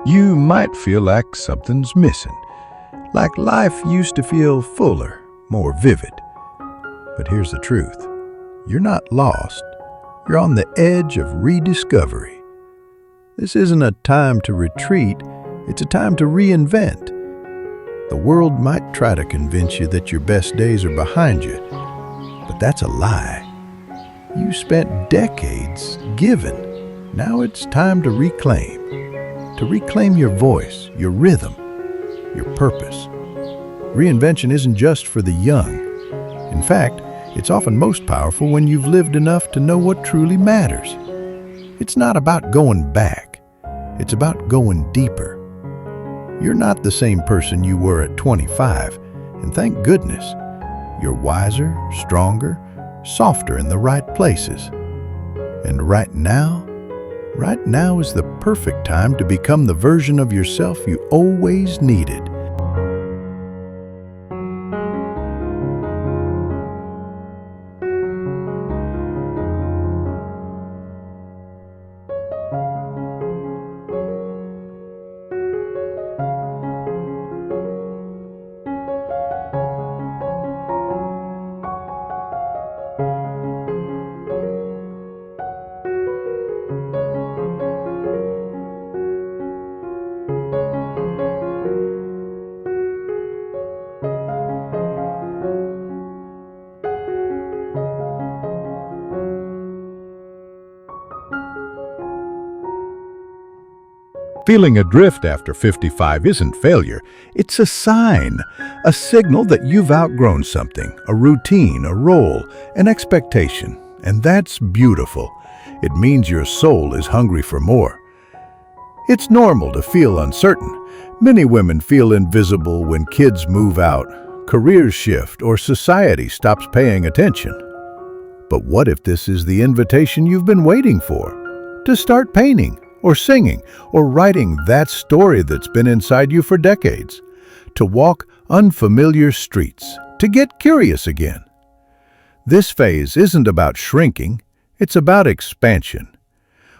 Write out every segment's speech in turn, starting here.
You might feel like something's missing, like life used to feel fuller, more vivid. But here's the truth. You're not lost. You're on the edge of rediscovery. This isn't a time to retreat, it's a time to reinvent. The world might try to convince you that your best days are behind you, but that's a lie. You spent decades giving. Now it's time to reclaim. To reclaim your voice, your rhythm, your purpose. Reinvention isn't just for the young. In fact, it's often most powerful when you've lived enough to know what truly matters. It's not about going back. It's about going deeper. You're not the same person you were at 25, and thank goodness. You're wiser, stronger, softer in the right places. And right now is the perfect time to become the version of yourself you always needed. Feeling adrift after 55 isn't failure. It's a sign, a signal that you've outgrown something, a routine, a role, an expectation. And that's beautiful. It means your soul is hungry for more. It's normal to feel uncertain. Many women feel invisible when kids move out, careers shift, or society stops paying attention. But what if this is the invitation you've been waiting for? To start painting, or singing, or writing that story that's been inside you for decades. To walk unfamiliar streets, to get curious again. This phase isn't about shrinking, it's about expansion.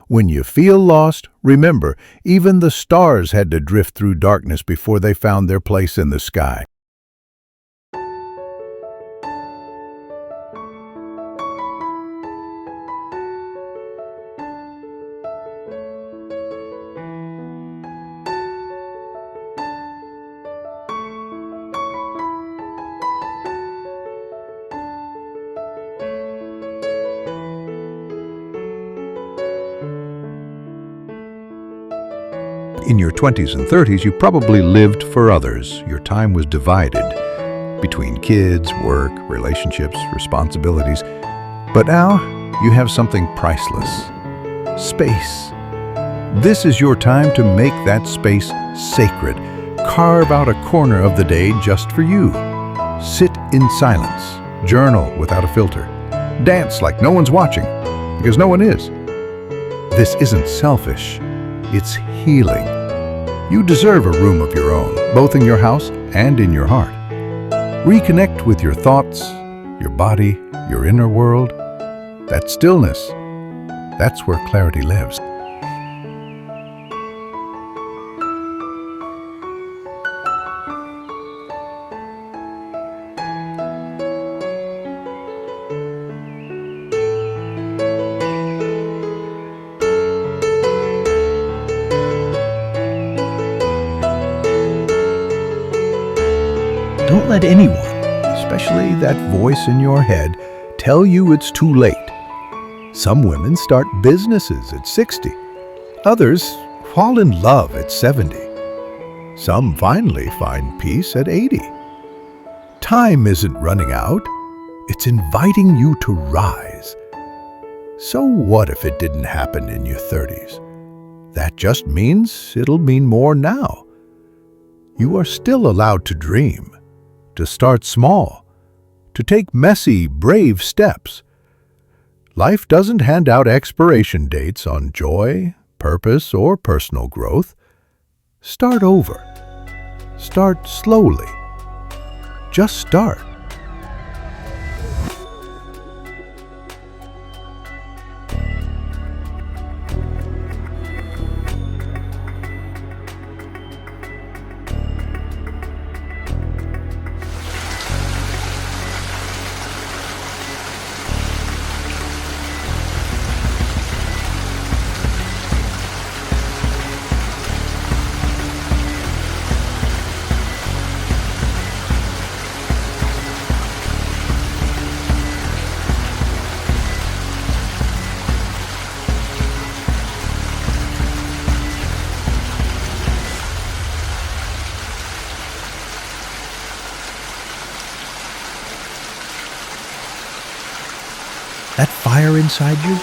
When you feel lost, remember, even the stars had to drift through darkness before they found their place in the sky. In your 20s and 30s, you probably lived for others. Your time was divided between kids, work, relationships, responsibilities. But now, you have something priceless. Space. This is your time to make that space sacred. Carve out a corner of the day just for you. Sit in silence. Journal without a filter. Dance like no one's watching, because no one is. This isn't selfish. It's healing. You deserve a room of your own, both in your house and in your heart. Reconnect with your thoughts, your body, your inner world. That stillness, that's where clarity lives. Don't let anyone, especially that voice in your head, tell you it's too late. Some women start businesses at 60. Others fall in love at 70. Some finally find peace at 80. Time isn't running out. It's inviting you to rise. So what if it didn't happen in your 30s? That just means it'll mean more now. You are still allowed to dream. To start small, to take messy, brave steps. Life doesn't hand out expiration dates on joy, purpose, or personal growth. Start over. Start slowly. Just start. That fire inside you,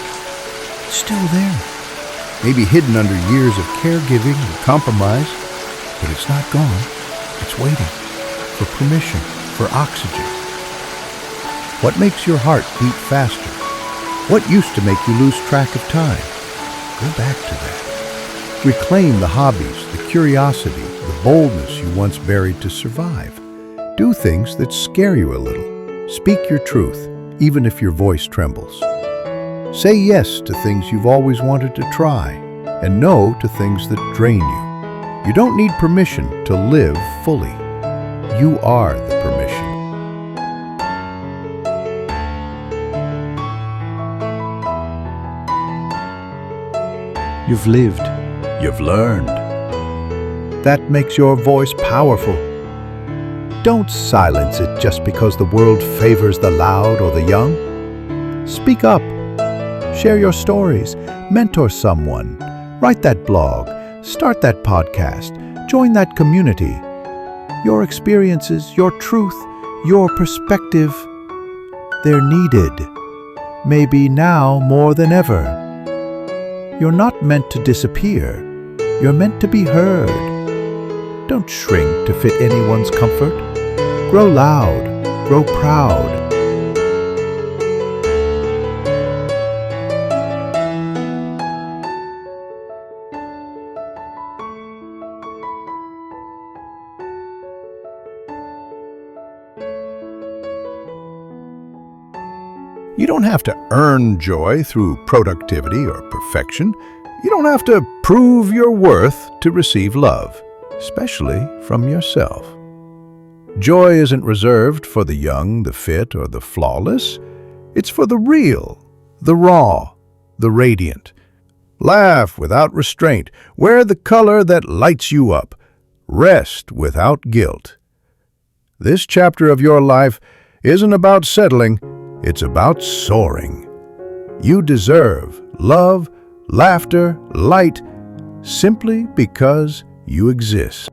it's still there. Maybe hidden under years of caregiving and compromise, but it's not gone. It's waiting for permission, for oxygen. What makes your heart beat faster? What used to make you lose track of time? Go back to that. Reclaim the hobbies, the curiosity, the boldness you once buried to survive. Do things that scare you a little. Speak your truth, even if your voice trembles. Say yes to things you've always wanted to try, and no to things that drain you. You don't need permission to live fully. You are the permission. You've lived. You've learned. That makes your voice powerful. Don't silence it just because the world favors the loud or the young. Speak up. Share your stories. Mentor someone. Write that blog. Start that podcast. Join that community. Your experiences, your truth, your perspective, they're needed. Maybe now more than ever. You're not meant to disappear. You're meant to be heard. Don't shrink to fit anyone's comfort. Grow loud. Grow proud. You don't have to earn joy through productivity or perfection. You don't have to prove your worth to receive love, especially from yourself. Joy isn't reserved for the young, the fit, or the flawless. It's for the real, the raw, the radiant. Laugh without restraint. Wear the color that lights you up. Rest without guilt. This chapter of your life isn't about settling. It's about soaring. You deserve love, laughter, light, simply because you exist.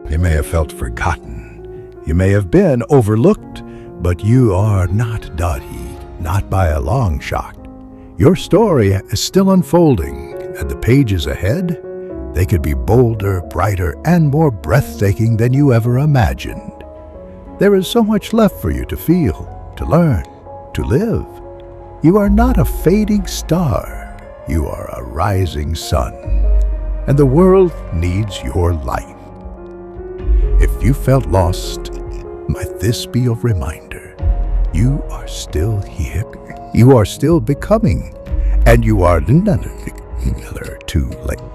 You may have felt forgotten. You may have been overlooked, but you are not Dahi, not by a long shot. Your story is still unfolding, and the pages ahead, they could be bolder, brighter, and more breathtaking than you ever imagined. There is so much left for you to feel, to learn, to live. You are not a fading star. You are a rising sun, and the world needs your light. If you felt lost, might this be a reminder? You are still here. You are still becoming, and you are never too late.